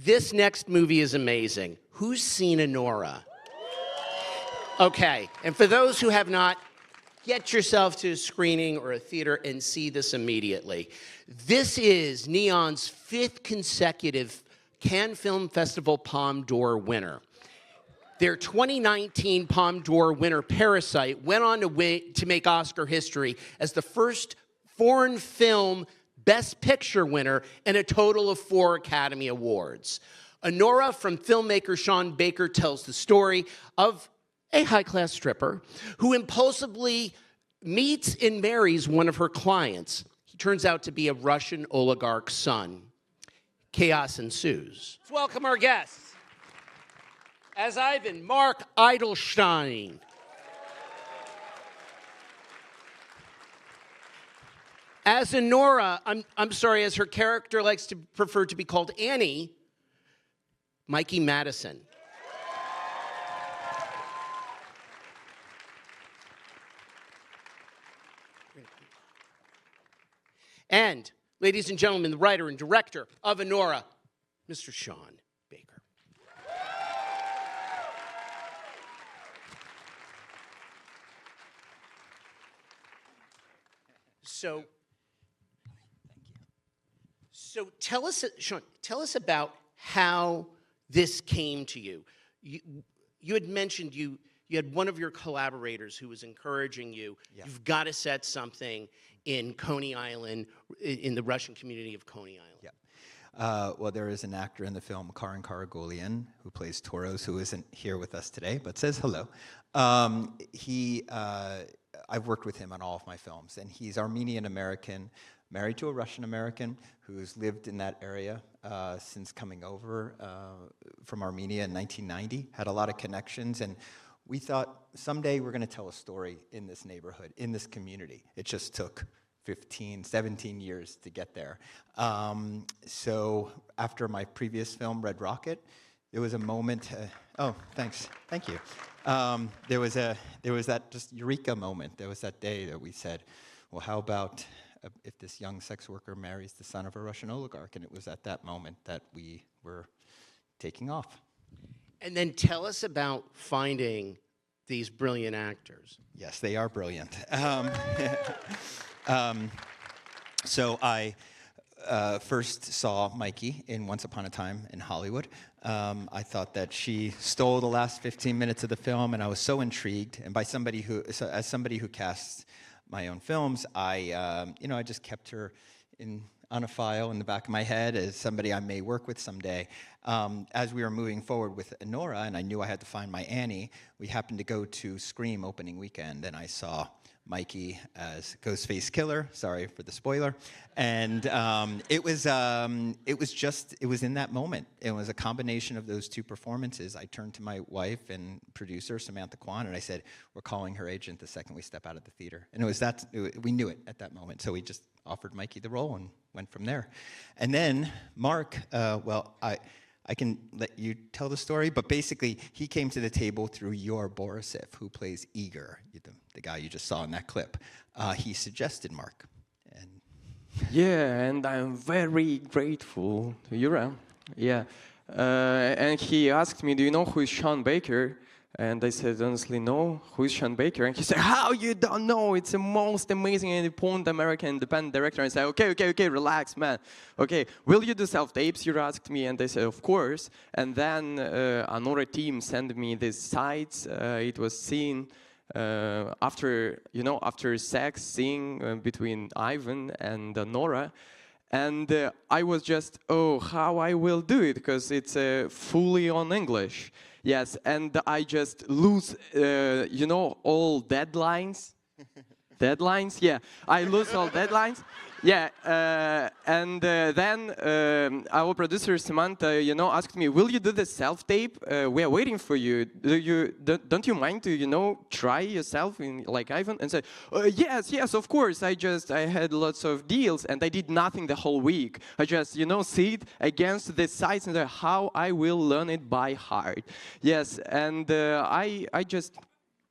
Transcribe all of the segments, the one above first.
This next movie is amazing. Who's seen Anora? Okay, and for those who have not, get yourself to a screening or a theater and see this immediately. This is Neon's 5th consecutive Cannes Film Festival Palme d'Or winner. Their 2019 Palme d'Or winner, Parasite, went on to make Oscar history as the first foreign film Best Picture winner and a total of 4 Academy Awards. Anora from filmmaker Sean Baker tells the story of a high-class stripper who impulsively meets and marries one of her clients. He turns out to be a Russian oligarch's son. Chaos ensues. Let's welcome our guests. As Ivan, Mark Eydelshteyn. As Anora, I'm sorry, as her character likes to prefer to be called Annie, Mikey Madison. And, ladies and gentlemen, the writer and director of Anora, Mr. Sean Baker. So tell us, Sean, tell us about how this came to you. You had mentioned you had one of your collaborators who was encouraging you. Yeah. You've got to set something in Coney Island, in the Russian community of Coney Island. Yeah. Well, there is an actor in the film, Karan Karagolian, who plays Toros, who isn't here with us today, but says hello. I've worked with him on all of my films, and he's Armenian-American, married to a Russian-American who's lived in that area since coming over from Armenia in 1990, had a lot of connections, and we thought someday we're going to tell a story in this neighborhood, in this community. It just took 15, 17 years to get there. So after my previous film, Red Rocket, there was a moment, oh, thanks, thank you. There was that just eureka moment. There was that day that we said, well, how about if this young sex worker marries the son of a Russian oligarch? And it was at that moment that we were taking off. And then tell us about finding these brilliant actors. Yes, they are brilliant. So I first saw Mikey in Once Upon a Time in Hollywood. I thought that she stole the last 15 minutes of the film, and I was so intrigued. And as somebody who casts my own films, I just kept her on a file in the back of my head as somebody I may work with someday. As we were moving forward with Anora, and I knew I had to find my Annie, we happened to go to Scream opening weekend, and I saw Mikey as Ghostface Killer. Sorry for the spoiler. And it was in that moment. It was a combination of those two performances. I turned to my wife and producer, Samantha Kwan, and I said, we're calling her agent the second we step out of the theater. And we knew it at that moment. So we just offered Mikey the role and went from there. And then Mark, I can let you tell the story, but basically he came to the table through Yor Borisov, who plays Igor, the guy you just saw in that clip. He suggested Mark. And yeah, and I'm very grateful to Yura. Yeah, and he asked me, do you know who is Sean Baker? And I said, honestly, no. Who is Sean Baker? And he said, how you don't know? It's the most amazing and important American independent director. And I said, okay, relax, man. Okay, will you do self-tapes? You asked me. And I said, of course. And then Anora team sent me these sites. It was seen after sex scene between Ivan and Anora. And I was just, how I will do it, because it's fully on English. Yes, and I just lose, all deadlines. Deadlines, yeah. I lose all deadlines. Yeah, and then our producer Samantha, asked me, "Will you do the self-tape? We are waiting for you. Don't you mind to, try yourself in like Ivan?" And said, "Yes, of course. I had lots of deals, and I did nothing the whole week. I just, sit against the sites and how I will learn it by heart. Yes, and I just."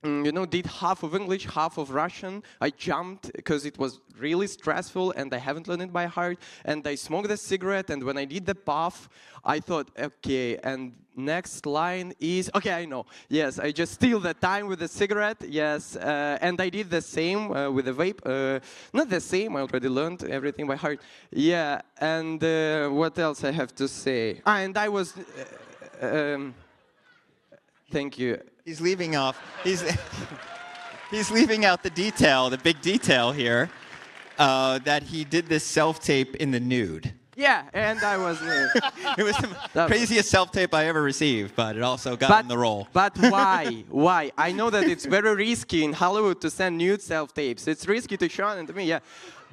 did half of English, half of Russian. I jumped because it was really stressful and I haven't learned it by heart. And I smoked a cigarette, and when I did the puff, I thought, okay, and next line is, okay, I know. Yes, I just steal the time with the cigarette, yes. And I did the same with the vape. Not the same, I already learned everything by heart. Yeah, and what else I have to say? And I was, thank you. He's leaving off. He's leaving out the detail, the big detail here, that he did this self-tape in the Nude. Yeah, and I was nude. It was the craziest self-tape I ever received, but it also got him the role. But why? Why? I know that it's very risky in Hollywood to send nude self-tapes. It's risky to Sean and to me, yeah.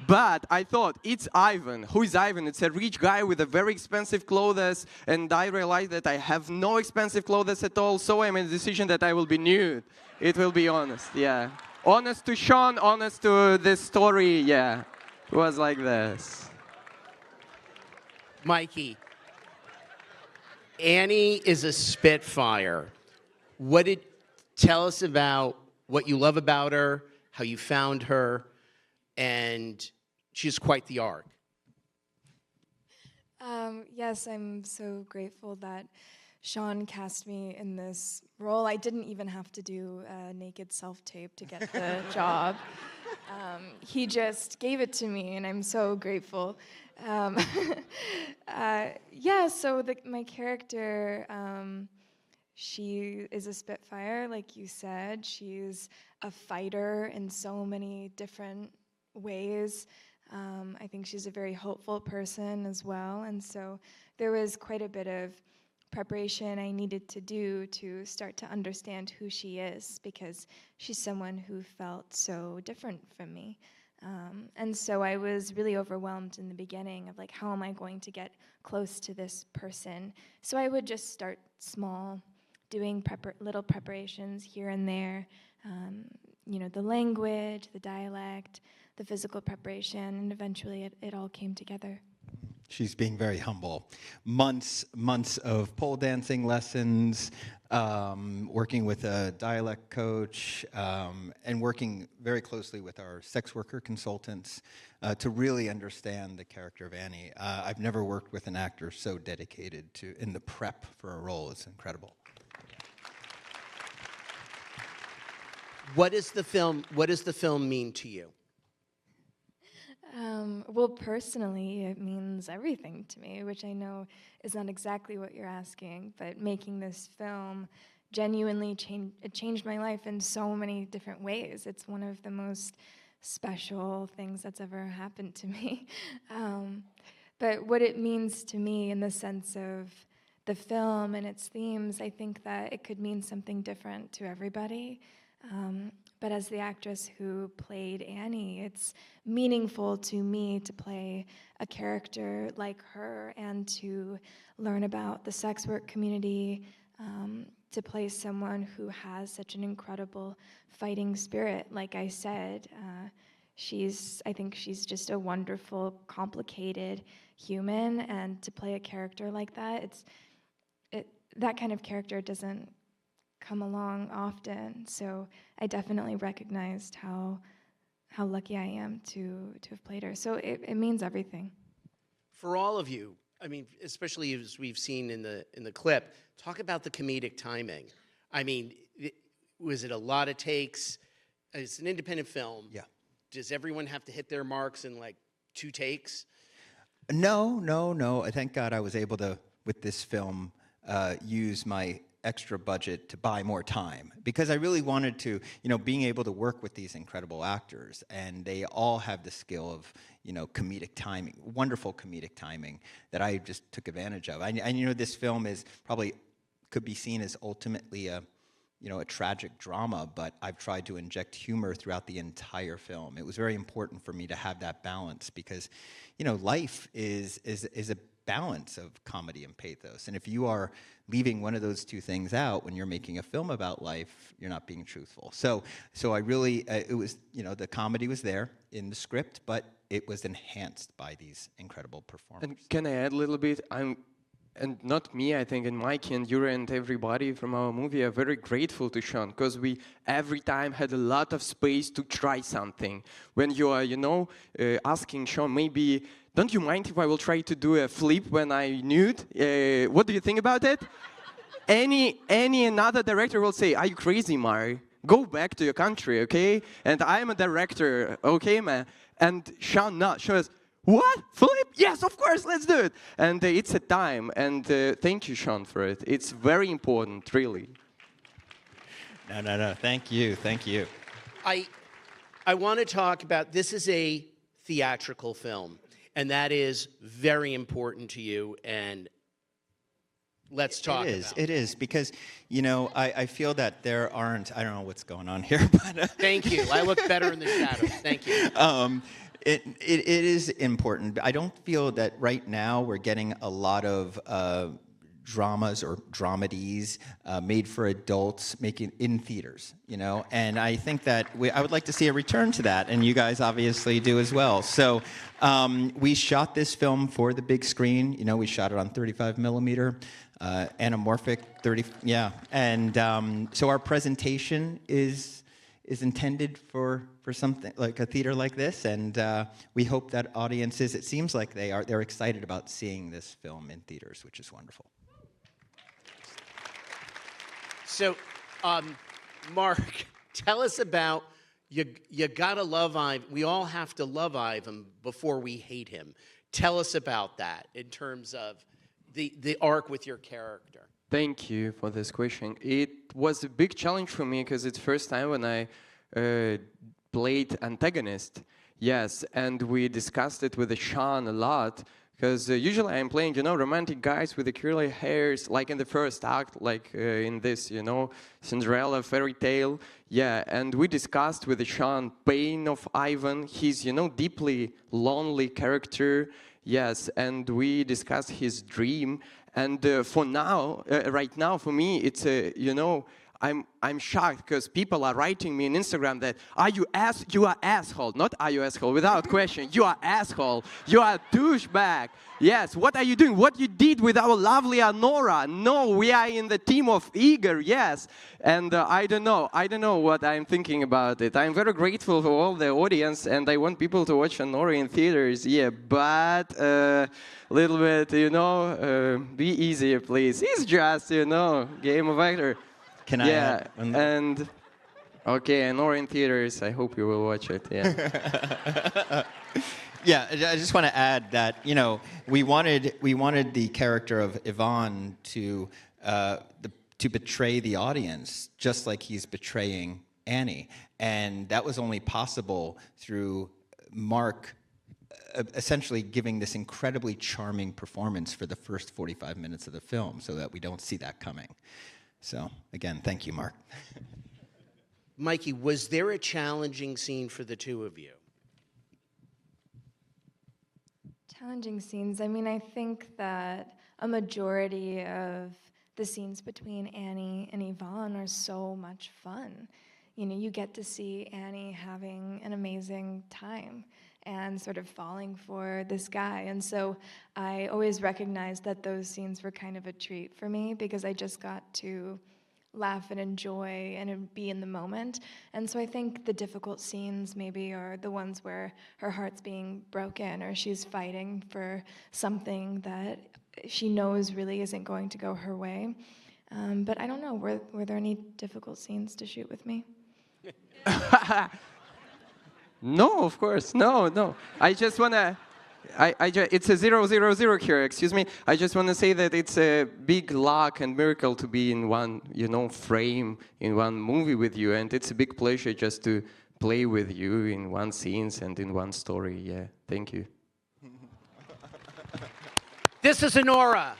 But I thought, it's Ivan. Who is Ivan? It's a rich guy with a very expensive clothes, and I realized that I have no expensive clothes at all, so I made a decision that I will be nude. It will be honest, yeah. Honest to Sean, honest to this story, yeah. It was like this. Mikey, Annie is a spitfire. Tell us about what you love about her, how you found her, and she's quite the arc. Yes, I'm so grateful that Sean cast me in this role. I didn't even have to do a naked self-tape to get the job. He just gave it to me, and I'm so grateful. Yeah, so my character, she is a spitfire, like you said. She's a fighter in so many different ways. I think she's a very hopeful person as well, and so there was quite a bit of preparation I needed to do to start to understand who she is, because she's someone who felt so different from me. And so I was really overwhelmed in the beginning of like, how am I going to get close to this person? So I would just start small, doing little preparations here and there, the language, the dialect, the physical preparation, and eventually it all came together. She's being very humble. Months of pole dancing lessons, working with a dialect coach, and working very closely with our sex worker consultants to really understand the character of Annie. I've never worked with an actor so dedicated in the prep for a role. It's incredible. What does the film mean to you? Well, personally, it means everything to me, which I know is not exactly what you're asking, but making this film genuinely changed my life in so many different ways. It's one of the most special things that's ever happened to me. But what it means to me in the sense of the film and its themes, I think that it could mean something different to everybody. But as the actress who played Annie, it's meaningful to me to play a character like her and to learn about the sex work community, to play someone who has such an incredible fighting spirit. Like I said, I think she's just a wonderful, complicated human, and to play a character like that, that kind of character doesn't come along often. So I definitely recognized how lucky I am to have played her. So it means everything. For all of you, I mean, especially as we've seen in the clip, talk about the comedic timing. I mean, was it a lot of takes? It's an independent film. Yeah. Does everyone have to hit their marks in like 2 takes? No. Thank God I was able to, with this film, use my extra budget to buy more time, because I really wanted to, being able to work with these incredible actors, and they all have the skill of, comedic timing, wonderful comedic timing that I just took advantage of. This film could be seen as ultimately a tragic drama, but I've tried to inject humor throughout the entire film. It was very important for me to have that balance, because, life is a balance of comedy and pathos. And if you are leaving one of those 2 things out when you're making a film about life, you're not being truthful. So I really, it was, the comedy was there in the script, but it was enhanced by these incredible performers. And can I add a little bit? I'm and not me, I think, and Mikey and Yura and everybody from our movie are very grateful to Sean, because we every time had a lot of space to try something. When you are, asking Sean, maybe, don't you mind if I will try to do a flip when I nude? What do you think about it? Any another director will say, are you crazy, Mari? Go back to your country, okay? And I'm a director, okay, man? And Sean says, what? Flip? Yes, of course, let's do it. And it's a time, and thank you, Sean, for it. It's very important, really. No. Thank you. I want to talk about, this is a theatrical film, and that is very important to you, and let's talk about it. It is, because, I feel that there aren't, I don't know what's going on here, but... Thank you. I look better in the shadows. Thank you. It is important. I don't feel that right now we're getting a lot of dramas or dramedies made for adults making in theaters, and I think that I would like to see a return to that, and you guys obviously do as well. So we shot this film for the big screen. We shot it on 35 millimeter, anamorphic 30, yeah, and so our presentation is intended for something like a theater like this, and we hope that audiences, it seems like they're excited about seeing this film in theaters, which is wonderful. So, Mark, tell us about, you gotta love Ivan. We all have to love Ivan before we hate him. Tell us about that in terms of the arc with your character. Thank you for this question. It was a big challenge for me because it's the first time when I played antagonist. Yes, and we discussed it with Sean a lot, because usually I'm playing, romantic guys with the curly hairs, like in the first act, like in this, Cinderella fairy tale. Yeah, and we discussed with Sean pain of Ivan, his, deeply lonely character. Yes, and we discussed his dream. And for now, right now, for me, it's I'm shocked because people are writing me on Instagram that you are asshole, not are you asshole, without question, you are asshole, you are douchebag. Yes, what are you doing? What you did with our lovely Anora? No, we are in the team of Igor, yes. And I don't know what I'm thinking about it. I'm very grateful for all the audience, and I want people to watch Anora in theaters, yeah, but little bit, be easier, please. It's just, game of actor. Can I add? And okay, Anora in theaters. I hope you will watch it. Yeah. Yeah, I just want to add that we wanted the character of Ivan to betray the audience, just like he's betraying Annie, and that was only possible through Mark essentially giving this incredibly charming performance for the first 45 minutes of the film, so that we don't see that coming. So, again, thank you, Mark. Mikey, was there a challenging scene for the two of you? Challenging scenes. I mean, I think that a majority of the scenes between Annie and Ivan are so much fun. You get to see Annie having an amazing time and sort of falling for this guy. And so I always recognized that those scenes were kind of a treat for me, because I just got to laugh and enjoy and be in the moment. And so I think the difficult scenes maybe are the ones where her heart's being broken, or she's fighting for something that she knows really isn't going to go her way. But I don't know, were there any difficult scenes to shoot with me? No, of course, no. I just wanna, it's a 000 here. Excuse me. I just wanna say that it's a big luck and miracle to be in one, frame in one movie with you, and it's a big pleasure just to play with you in one scenes and in one story. Yeah, thank you. This is Anora.